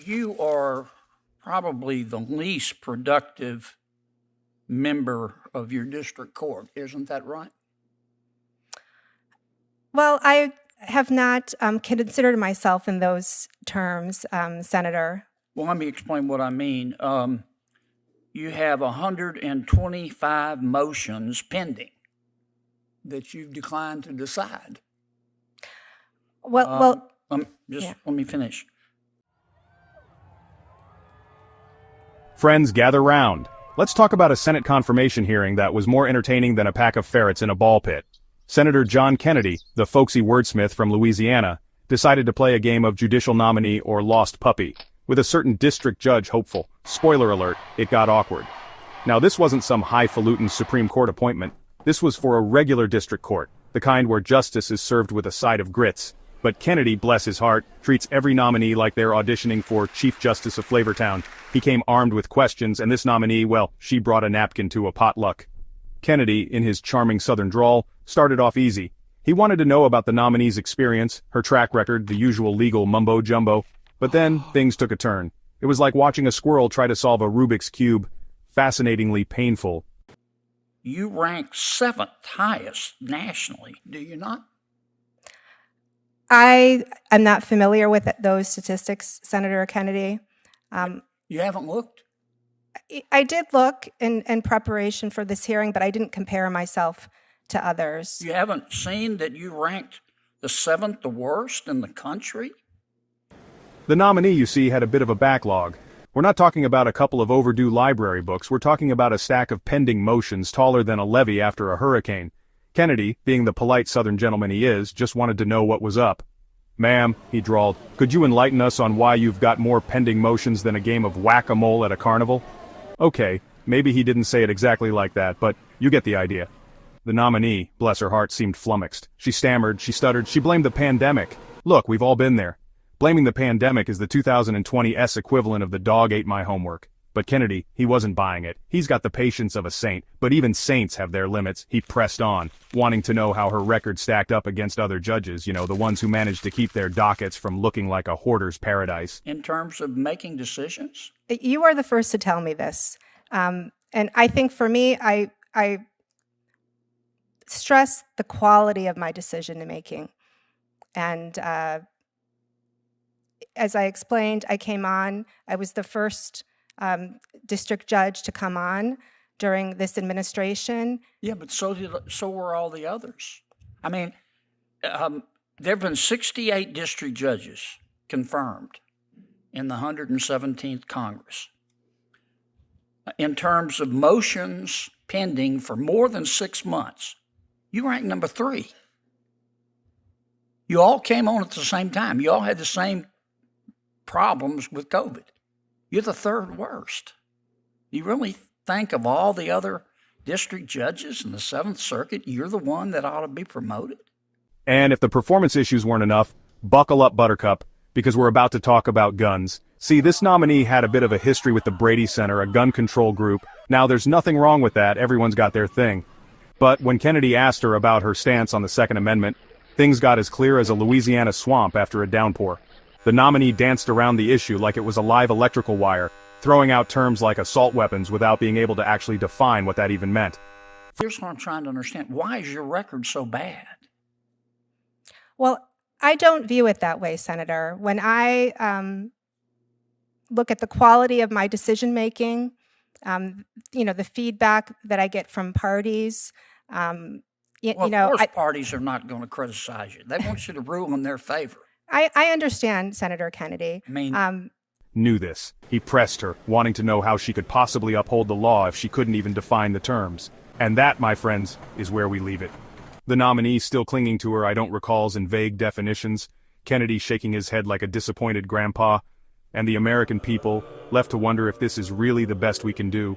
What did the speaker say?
you are probably the least productive member of your district court. Isn't that right? Well, I have not considered myself in those terms, Senator. Well, let me explain what I mean. You have 125 motions pending that you've declined to decide. Well, Let me finish. Friends, gather round. Let's talk about a Senate confirmation hearing that was more entertaining than a pack of ferrets in a ball pit. Senator John Kennedy, the folksy wordsmith from Louisiana, decided to play a game of judicial nominee or lost puppy, with a certain district judge hopeful. Spoiler alert, it got awkward. Now this wasn't some highfalutin Supreme Court appointment. This was for a regular district court, the kind where justice is served with a side of grits. But Kennedy, bless his heart, treats every nominee like they're auditioning for Chief Justice of Flavortown. He came armed with questions, and this nominee, well, she brought a napkin to a potluck. Kennedy, in his charming southern drawl, started off easy. He wanted to know about the nominee's experience, her track record, the usual legal mumbo-jumbo. But then, things took a turn. It was like watching a squirrel try to solve a Rubik's Cube. Fascinatingly painful. You rank 7th highest nationally, do you not? I am not familiar with those statistics, Senator Kennedy. You haven't looked? I did look in preparation for this hearing, but I didn't compare myself to others. You haven't seen that you ranked the 7th the worst in the country? The nominee, you see, had a bit of a backlog. We're not talking about a couple of overdue library books, we're talking about a stack of pending motions taller than a levee after a hurricane. Kennedy, being the polite southern gentleman he is, just wanted to know what was up. "Ma'am," he drawled, "could you enlighten us on why you've got more pending motions than a game of whack-a-mole at a carnival?" Okay, maybe he didn't say it exactly like that, but you get the idea. The nominee, bless her heart, seemed flummoxed. She stammered, she stuttered, she blamed the pandemic. Look, we've all been there. Blaming the pandemic is the 2020 equivalent of the dog ate my homework. But Kennedy, he wasn't buying it. He's got the patience of a saint, but even saints have their limits. He pressed on, wanting to know how her record stacked up against other judges, you know, the ones who managed to keep their dockets from looking like a hoarder's paradise. In terms of making decisions? You are the first to tell me this. And I think for me, I stress the quality of my decision making. And as I explained, I came on, I was the first district judge to come on during this administration. Yeah, but so were all the others. I mean, there have been 68 district judges confirmed in the 117th Congress. In terms of motions pending for more than 6 months, you rank number 3. You all came on at the same time. You all had the same problems with COVID. You're the 3rd worst. You really think of all the other district judges in the 7th Circuit, you're the one that ought to be promoted? And if the performance issues weren't enough, buckle up, Buttercup, because we're about to talk about guns. See, this nominee had a bit of a history with the Brady Center, a gun control group. Now, there's nothing wrong with that, everyone's got their thing. But when Kennedy asked her about her stance on the Second Amendment, things got as clear as a Louisiana swamp after a downpour. The nominee danced around the issue like it was a live electrical wire, throwing out terms like assault weapons without being able to actually define what that even meant. Here's what I'm trying to understand. Why is your record so bad? Well, I don't view it that way, Senator. When I look at the quality of my decision-making, the feedback that I get from parties, Of course parties are not going to criticize you. They want you to rule in their favor. I understand, Senator Kennedy. I mean, Knew this. He pressed her, wanting to know how she could possibly uphold the law if she couldn't even define the terms. And that, my friends, is where we leave it. The nominee still clinging to her I don't recalls in vague definitions, Kennedy shaking his head like a disappointed grandpa, and the American people left to wonder if this is really the best we can do.